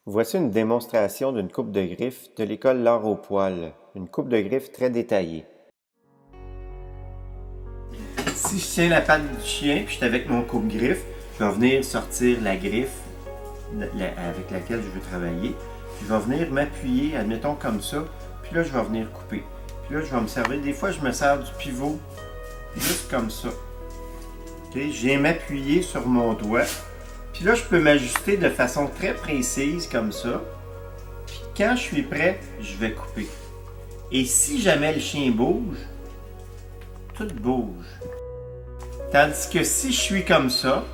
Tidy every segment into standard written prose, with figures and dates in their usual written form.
Voici une démonstration d'une coupe de griffes de l'école L'Art au poil, une coupe de griffes très détaillée. Si je tiens la patte du chien puis je suis avec mon coupe-griffe, je vais venir sortir la griffe avec laquelle je veux travailler. Puis je vais venir m'appuyer, admettons comme ça, puis là je vais venir couper. Puis là je vais me servir, des fois je me sers du pivot juste comme ça. Okay? Je viens m'appuyer sur mon doigt. Puis là, je peux m'ajuster de façon très précise comme ça. Puis quand je suis prêt, je vais couper. Et si jamais le chien bouge, tout bouge. Tandis que si je suis comme ça,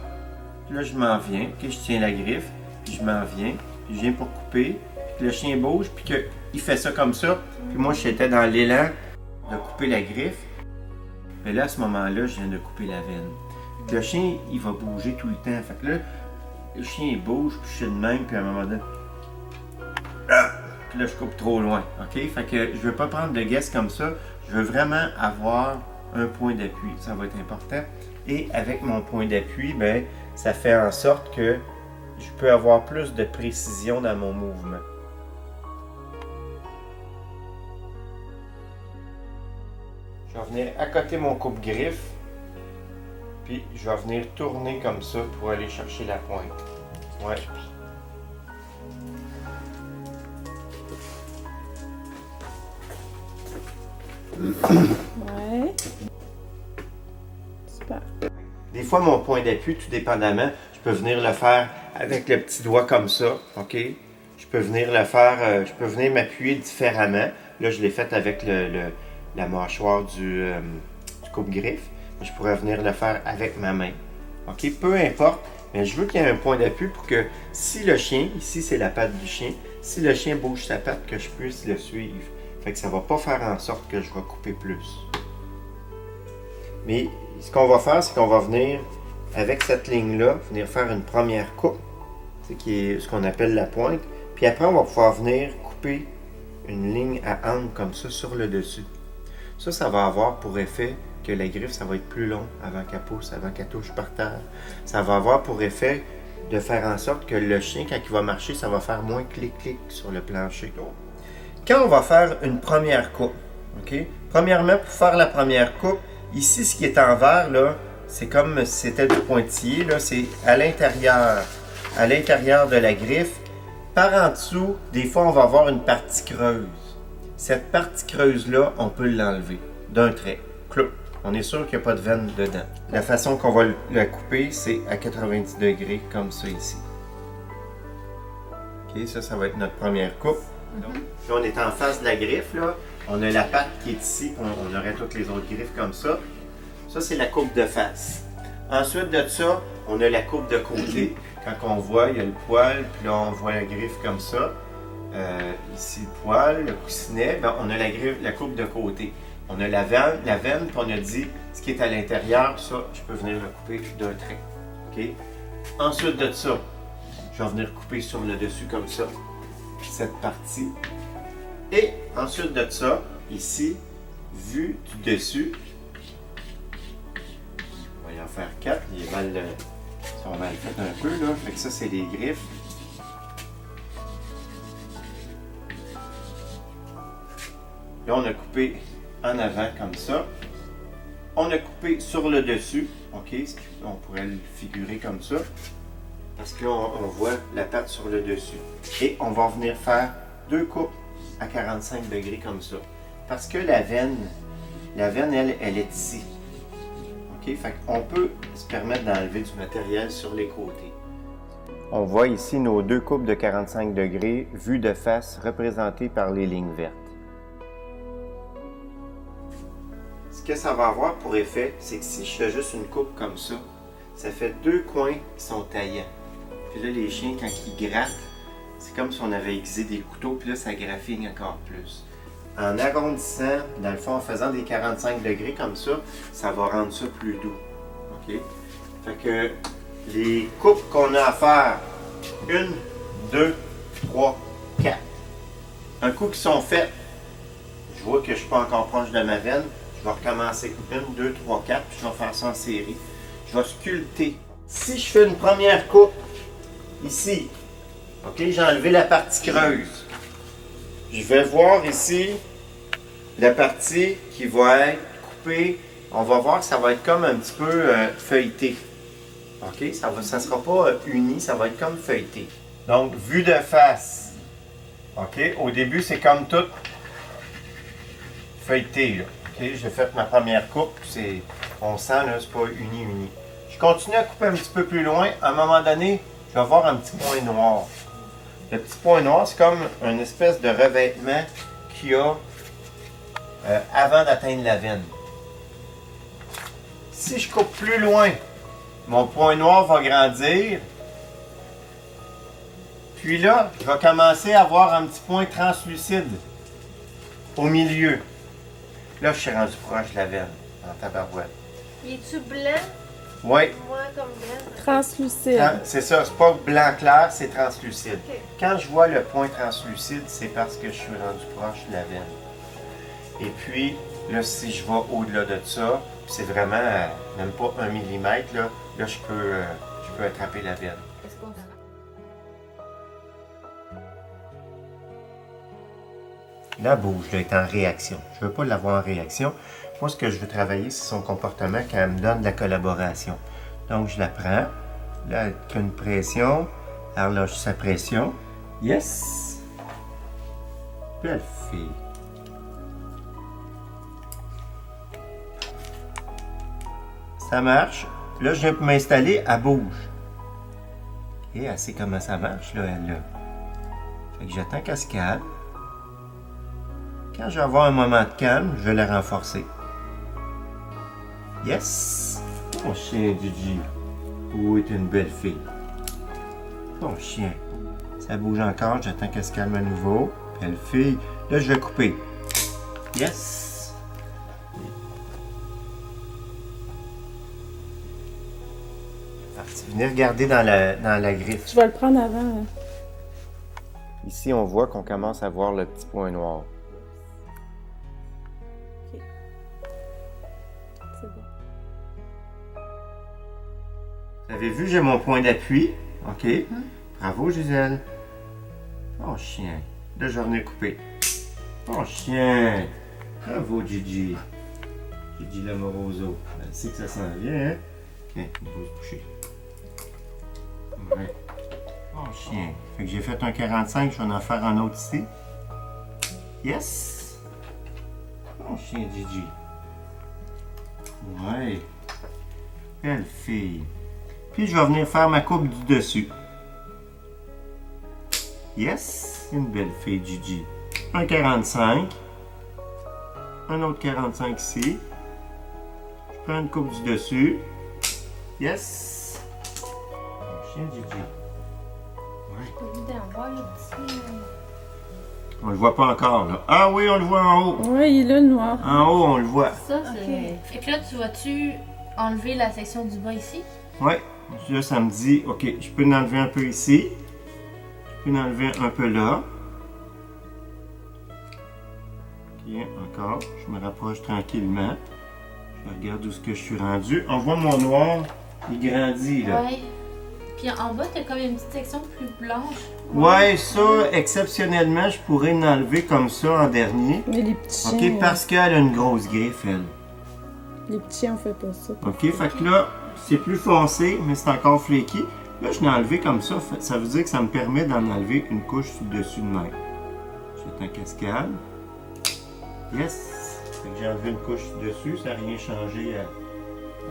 là je m'en viens, puis je tiens la griffe, puis je m'en viens, puis je viens pour couper, puis le chien bouge, puis qu'il fait ça comme ça, puis moi j'étais dans l'élan de couper la griffe. Mais là, à ce moment-là, je viens de couper la veine. Le chien, il va bouger tout le temps. Fait que là, le chien il bouge, puis je suis de même, puis à un moment donné, puis là je coupe trop loin, ok? Fait que je veux pas prendre de guess comme ça, je veux vraiment avoir un point d'appui, ça va être important. Et avec mon point d'appui, ben, ça fait en sorte que je peux avoir plus de précision dans mon mouvement. Je vais venir accoter mon coupe-griffe, puis je vais venir tourner comme ça pour aller chercher la pointe. Ouais. Ouais. Super. Des fois, mon point d'appui, tout dépendamment, je peux venir le faire avec le petit doigt comme ça, ok? Je peux venir le faire, je peux venir m'appuyer différemment. Là, je l'ai fait avec la mâchoire du coupe-griffe. Je pourrais venir le faire avec ma main. Ok? Peu importe, mais je veux qu'il y ait un point d'appui pour que si le chien, ici c'est la patte du chien, si le chien bouge sa patte, que je puisse le suivre. Fait que ça ne va pas faire en sorte que je vais couper plus. Mais ce qu'on va faire, c'est qu'on va venir, avec cette ligne-là, venir faire une première coupe, qui est ce qu'on appelle la pointe. Puis après, on va pouvoir venir couper une ligne à angle comme ça sur le dessus. Ça va avoir pour effet que la griffe, ça va être plus long avant qu'elle pousse, avant qu'elle touche par terre. Ça va avoir pour effet de faire en sorte que le chien, quand il va marcher, ça va faire moins clic-clic sur le plancher. Quand on va faire une première coupe, ok? Premièrement, pour faire la première coupe, ici, ce qui est en vert, là, c'est comme si c'était du pointillé, là, c'est à l'intérieur de la griffe. Par en dessous, des fois, on va avoir une partie creuse. Cette partie creuse-là, on peut l'enlever d'un trait. Clou. On est sûr qu'il n'y a pas de veine dedans. La façon qu'on va la couper, c'est à 90 degrés, comme ça ici. Ok, ça va être notre première coupe. Donc, là, on est en face de la griffe, là. On a la patte qui est ici, on aurait toutes les autres griffes comme ça. Ça, c'est la coupe de face. Ensuite de ça, on a la coupe de côté. Quand on voit, il y a le poil, puis là, on voit la griffe comme ça. Ici, le poil, le coussinet, ben, on a la coupe de côté. On a la veine, puis on a dit ce qui est à l'intérieur, ça, je peux venir le couper d'un trait. Okay? Ensuite de ça, je vais venir couper sur le dessus comme ça, cette partie. Et ensuite de ça, ici, vu du dessus, on va y en faire 4, il est mal, ils sont mal fait un peu, là. Fait que ça, c'est les griffes. Là, on a coupé en avant comme ça. On a coupé sur le dessus, ok, on pourrait le figurer comme ça, parce que là, on voit la patte sur le dessus. Et on va venir faire deux coupes à 45 degrés comme ça. Parce que la veine, elle est ici. Ok, fait qu'on peut se permettre d'enlever du matériel sur les côtés. On voit ici nos deux coupes de 45 degrés vues de face représentées par les lignes vertes. Ce que ça va avoir pour effet, c'est que si je fais juste une coupe comme ça, ça fait deux coins qui sont taillants. Puis là, les chiens, quand ils grattent, c'est comme si on avait aiguisé des couteaux, puis là, ça graffine encore plus. En arrondissant, dans le fond, en faisant des 45 degrés comme ça va rendre ça plus doux. OK? Fait que les coupes qu'on a à faire, 1, 2, 3, 4. Un coup qu'ils sont faits, je vois que je ne suis pas encore proche de ma veine. Je vais recommencer 1, 2, 3, 4, puis je vais faire ça en série. Je vais sculpter. Si je fais une première coupe, ici, OK, j'ai enlevé la partie creuse. Je vais voir ici la partie qui va être coupée. On va voir que ça va être comme un petit peu feuilleté. OK, ça ne sera pas uni, ça va être comme feuilleté. Donc, vue de face. OK, au début, c'est comme tout feuilleté. Là. OK, j'ai fait ma première coupe. On sent, là, c'est pas uni. Je continue à couper un petit peu plus loin. À un moment donné, je vais voir un petit point noir. Le petit point noir, c'est comme une espèce de revêtement qu'il y a avant d'atteindre la veine. Si je coupe plus loin, mon point noir va grandir. Puis là, je vais commencer à avoir un petit point translucide au milieu. Là, je suis rendu proche de la veine, en tabarouette. Es-tu blanc? Oui. Moi, comme blanc. Translucide. C'est ça, c'est pas blanc clair, c'est translucide. Ok. Quand je vois le point translucide, c'est parce que je suis rendu proche de la veine. Et puis, là, si je vais au-delà de ça, c'est vraiment même pas 1 millimètre, là je peux attraper la veine. Est-ce qu'on La bouge là, est en réaction. Je ne veux pas l'avoir en réaction. Moi, ce que je veux travailler, c'est son comportement quand elle me donne de la collaboration. Donc, je la prends. Là, elle a une pression. Elle relâche sa pression. Yes! Belle fille. Ça marche. Là, je viens pour m'installer, elle bouge. Et elle sait comment ça marche, là, elle, là. Fait que j'attends qu'elle se calme. Quand je vais avoir un moment de calme, je vais la renforcer. Yes! Ton chien, Gigi. Oui, t'es une belle fille. Ton chien. Ça bouge encore, j'attends qu'elle se calme à nouveau. Belle fille. Là, je vais couper. Yes! Parti. Venez regarder dans la griffe. Je vais le prendre avant. Hein. Ici, on voit qu'on commence à voir le petit point noir. Ok. C'est bon. Vous avez vu, j'ai mon point d'appui. OK. Bravo, Gisèle. Oh, chien. Là, je vais venir couper. Oh, chien. Bravo, Gigi. Gigi l'amoroso. Elle sait que ça s'en vient, hein? OK, il va se coucher. Ouais. Oh, chien. Fait que j'ai fait un 45, je vais en faire un autre ici. Yes! Oh, chien, Gigi. Ouais. Belle fille. Puis je vais venir faire ma coupe du dessus. Yes! Une belle fille, Gigi. Un 45. Un autre 45 ici. Je prends une coupe du dessus. Yes! Mon chien, Gigi. Ouais. pas évident, voir le petit. On le voit pas encore, là. Ah oui, on le voit en haut. Ouais, il est là, le noir. En haut, on le voit. Ça, c'est. Fait que là, tu vas-tu enlever la section du bas ici? Ouais. Là, ça me dit, OK, je peux en enlever un peu ici. Je peux en enlever un peu là. OK, encore. Je me rapproche tranquillement. Je regarde où est-ce que je suis rendu. On voit mon noir, il grandit, là. Ouais. Puis en bas, t'as comme une petite section plus blanche. Ouais, ça, exceptionnellement, je pourrais l'enlever comme ça en dernier. Mais les petits OK, chiens, parce qu'elle a une grosse griffe, elle. les petits chiens, on fait pas ça. OK, fait que là, c'est plus foncé, mais c'est encore flaky. Là, je l'ai enlevé comme ça. Ça veut dire que ça me permet d'en enlever une couche sur le dessus de même. J'attends qu'elle se calme. Yes! Fait que j'ai enlevé une couche dessus. Ça n'a rien changé à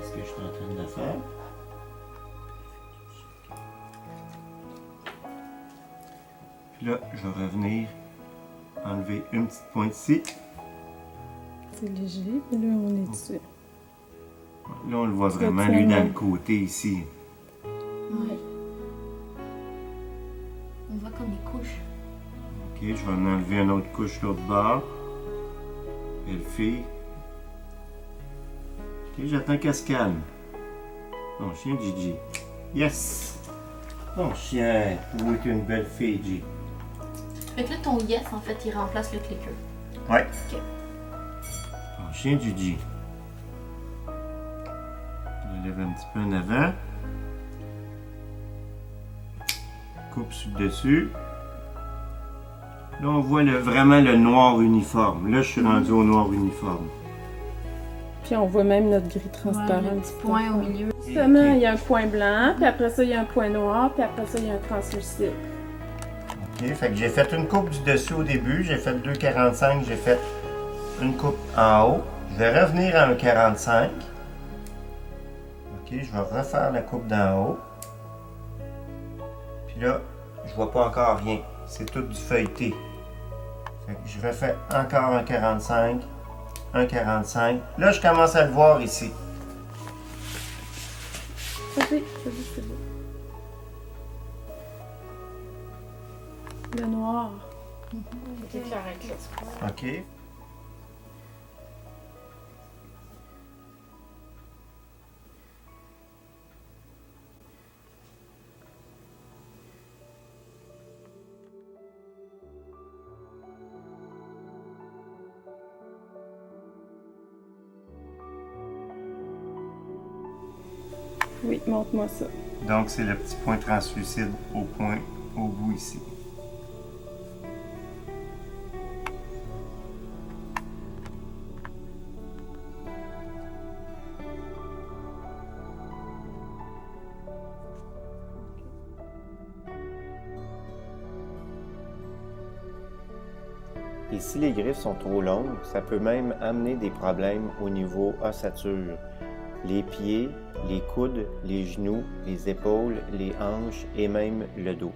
ce que je suis en train de faire. Puis là, je vais revenir enlever une petite pointe ici. C'est léger, mais là, on est dessus. Là, on le voit vraiment, lui, dans le côté ici. Ouais. On voit comme des couches. Ok, je vais en enlever une autre couche l'autre bord. Belle fille. Ok, j'attends qu'elle se calme. Bon chien, Gigi. Yes! Bon chien. Oui, t'es une belle fille, Gigi. Fait que là, ton yes, en fait, il remplace le clicker. Ouais. Ok. Bon chien, Gigi. Je lève un petit peu en avant. coupe sur le dessus. Là, on voit vraiment le noir uniforme. Là, je suis rendu au noir uniforme. Puis on voit même notre gris transparent. Ouais, le petit point au milieu. Justement, il y a un point blanc, puis après ça, il y a un point noir, puis après ça, il y a un translucide. OK, fait que j'ai fait une coupe du dessus au début. J'ai fait 2,45. J'ai fait une coupe en haut. Je vais revenir à 1,45. OK, je vais refaire la coupe d'en haut. Puis là, je vois pas encore rien. C'est tout du feuilleté. Fait que je refais encore 1,45. 1,45. Là, je commence à le voir ici. Vas-y, c'est beau. Le noir. C'est clair avec le OK. Oui, montre-moi ça. Donc, c'est le petit point translucide au bout ici. Et si les griffes sont trop longues, ça peut même amener des problèmes au niveau ossature. Les pieds, les coudes, les genoux, les épaules, les hanches et même le dos.